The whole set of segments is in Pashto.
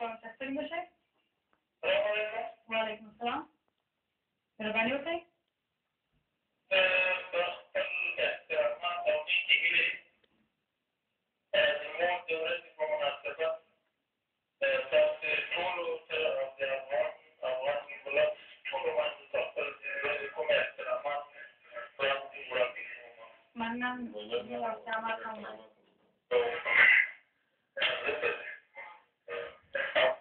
شما تستیم باشه؟ و علیکم السلام. مهربانی وکړئ. زموږ د ورځې په مناسبت تاسو ټولو ته او د افغان ملت ټولو باندې د خپل ورځې کوم احترامات وړاندې کوم. مننه. یو احترامات هم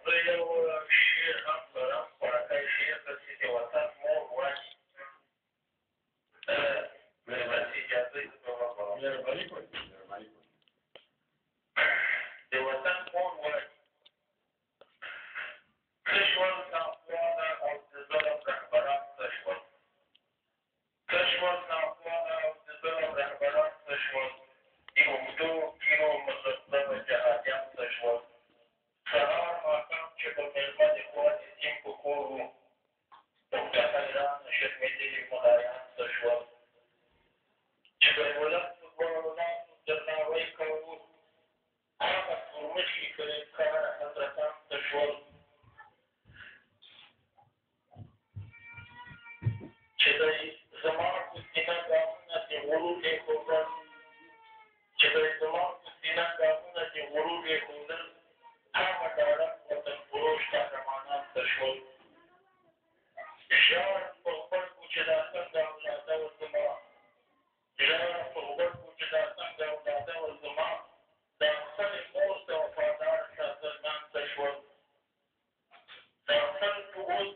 زه یو شعر هم لرم، خوراکی شعر ده چې د وطن مور وایي. مهرباني اجازه یې زه به وکړم. مهرباني کوئ. د وطن مور وایي څه شول ناخواله او د ظلم رهبران څه شول، څه شول ناخواله او د ظلم رهبران څه شول، د اوږدو ږیرو مزدلمو جهادیان څه شول، سهار ماښام چې په مېلمه د خوارې سیم په کور وو، موږ ته حیرانه شرمېدلي ملایان څه شول، چې د ولس په دواړو لاسو درناوی کوو هغه ستورمخي فریبکاره حضرتان څه شول، چې دی زما په سینه ګامونه د غرور ایښودل، چې دی زما په سینه ګامونه د غرور ایښودل، هغه ډاډک وطنفروش قهرمانان څه شول، ژاړم په غبرګو چې دا څنګه اولاده وه زما، ژاړم په غبرګو چې دا څنګه اولاده وه زما، دا خپلې مور ته وفادار شازرګان څه شول، دا خلکو اوس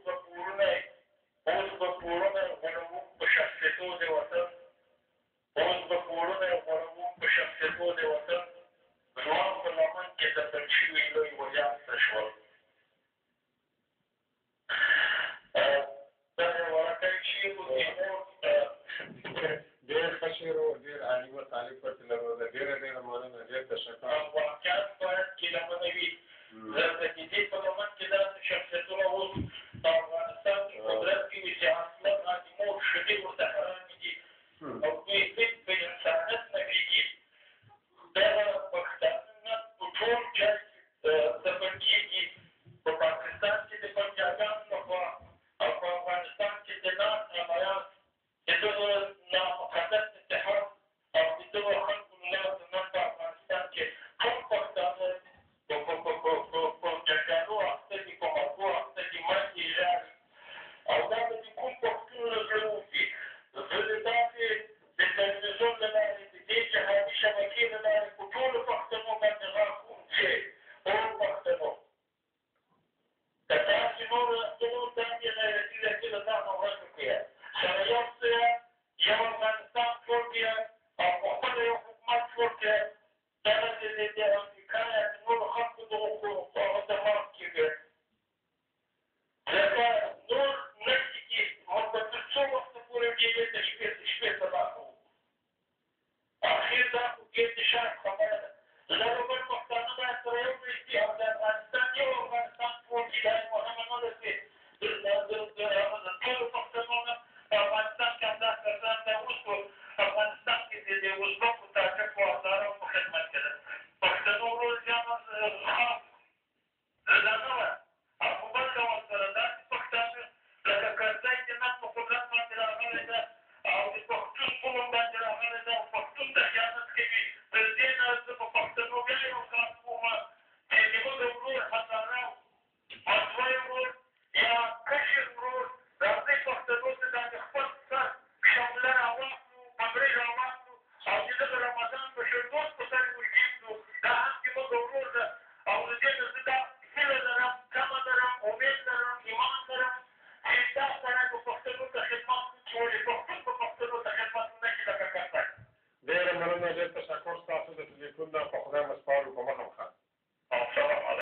به پوړونه غوړوو په شخصیتو د وطن، اوس به پوړونه غوړوو په شخصیتو د وطن، ځوان په لمن کې دفن شوي لوی ولیان څه شول. دا یو وړوکی شعر و چې مور ډېر ښه شعر و، ډېر عالي مطالب پکې لرله. ډېره مننه، ډېر تشکر. واقعیت باید ګیلمنه وي. ځکه چې دې په لمن کې داسې شخصیتونه اوس په افغانستان کې قدرت کې وي چې اصلا د مور شیدې ورته حرامې دي او دوی هېڅ په انسانیت نه پوهېږي. دغه پښتانه په ټول جای کې دفن کېږي، په پاکستان کې د پنجابیانو لخوا او په افغانستان کې د ناز نمایان د دغه نامقدس اتحاد او د دغه خلکو له لاسه نن په افغانستان کې ټول پښتانه په جنګیالو اخته دي، په مرګو اخته دي، مړې ژاړي او دا به د کوم پښتون له زړه وکړي. زه د داسې د تلویزیون له لارې د دې جهادي شبکې له لارې په ټولو پښتنو باندې غږ کوم چې ټول پښتنو که تاسې نورو داسې غیرتي لکې له ځانه ورکه کړئ، سره یو څه یو افغانستان جوړ کړئ او په خپله یو حکومت جوړ کړئ. دغسې د امریکا یا د نورو خلکو دغه دماغ کې وي. ځکه نور نشي کې موږ به تر څو وخته پورې ډېوې ته شپې سبا کوو. اخر دا خو ډېر د شرم خبره ده. لر او بر پښتانه باید سره یو ځای شي او د افغانستان یو افغانستان جوړ کړي. دا یې مهمه نه ده چې د ټولو پښتنو نه په افغانستان کې همدا کسان دا اوس په افغانستان کې د ازبکو، تاجکو او هزارو په خدمت کې ده. پښتنو ورور زیانه خاص دا نه وه او په بل ډول سره داسې پښتانه لکه کرزی چې نن په قدرت باندې راغلی ده او د پښتون په نوم باندې راغلی ده او پښتون ته خیانت کوي. تر دې نه زه په پښتنو بیا یو کار کوم چې زموږ ورور هزاره مطوی ورور یا کشر ورور راځئ پښتنو ته دا د خپل سر شمله راواخلو، پګړۍ راواخلو او د دغه رمضان په شردوس په سر یې وکېږدو. دا هم زموږ ورور ده او د دې نه زه دا هیله لرم، تمه لرم، امید لرم، ایمان لرم چې دا سړی به پښتنو ته خدمت وکړي، ولې پښتون به پښتنو ته خدمت ونه کړي لکه کرزی. ډېره مننه، ډېر تشکر ستاسو د ټلیفون نه. په خدای